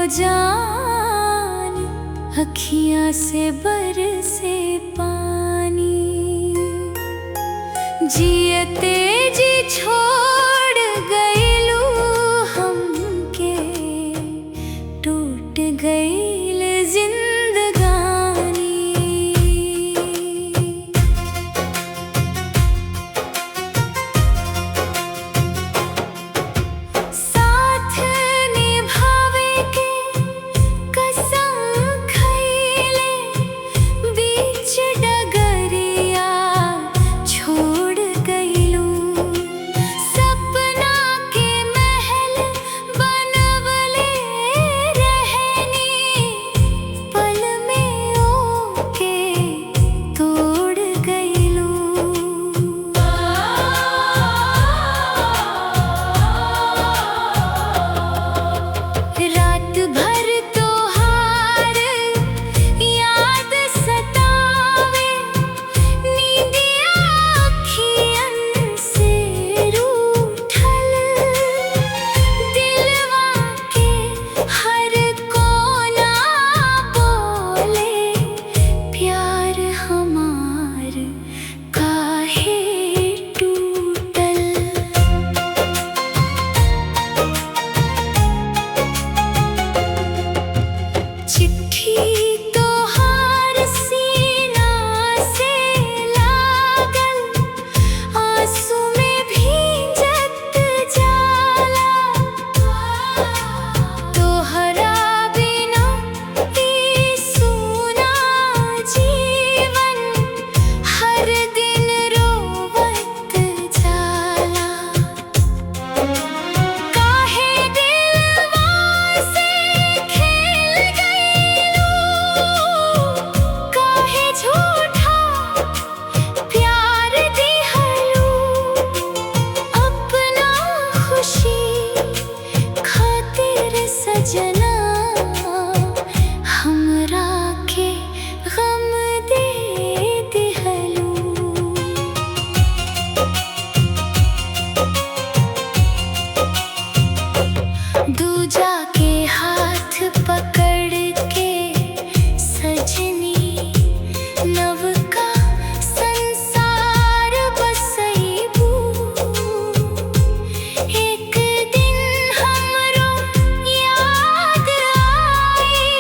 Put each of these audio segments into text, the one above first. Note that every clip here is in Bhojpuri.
जान, अखियाँ से बरसे पानी। जियते जी छोड़ गइलू हमके, टूट गइल जिंदगानी। साथ निभावे के कसम खइले, बीच डगरिया छोड़ गइलू। सपना के महल बनवले रहनी, पल में ओके तोड़ गइलू। रात भर तोहार याद सतावे, नींदिया अखियन से रूठल। दिलवा के हर कोना बोले, प्यार हमार काहे टूटल। चिट्ठी तोहार सीना से लागल, आंसू में भींजत जाला। तोहरा बिना ई सूना जीवन, हर दिन रोवत जाला। काहे दिलवा से खेल गइलू, काहे झूठा प्यार दिहलू। अपना खुशी खातिर सजना, हमरा के गम दे दिहलू। दूजा के हाथ पकड़ के सजनी, नव का संसार बसैबू। एक दिन हमरो याद आई,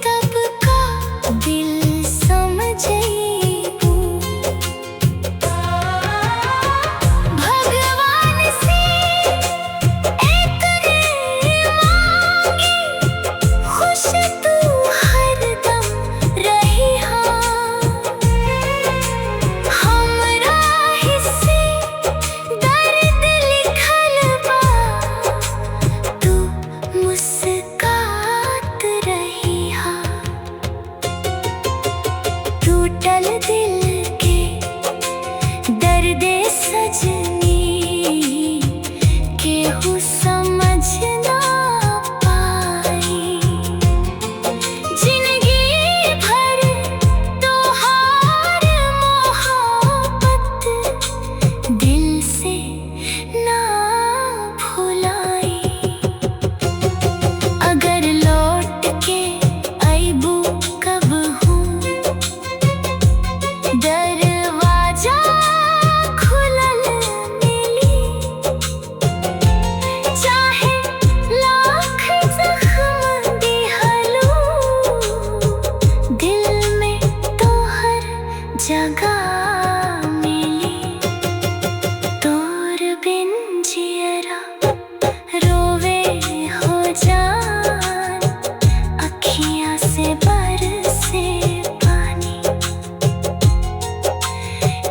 तब का दिल समझैबू। भगवान से खुश तू हरदम रहिहा, हमरा हिस्से दर्द लिखल बा, तू मुस्कात रहिहा। टूटल दिल के दर्दे सजनी, केहू समझ ना पाई। जिंदगी भर तोहार मोहब्बत, दिल से ना भुलाई। अगर लौट के अइबू कबहू, दरवाजा खुलल मिली। चाहे लाख जख्म दिहलू, दिल में तोहर जगह मिली। तोर बिन जियरा रोवे हो जान, अखियाँ से बरसे पानी।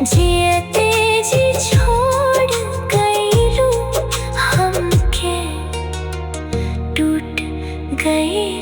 जियते जी छोड़ गइलू हमके, टूट गई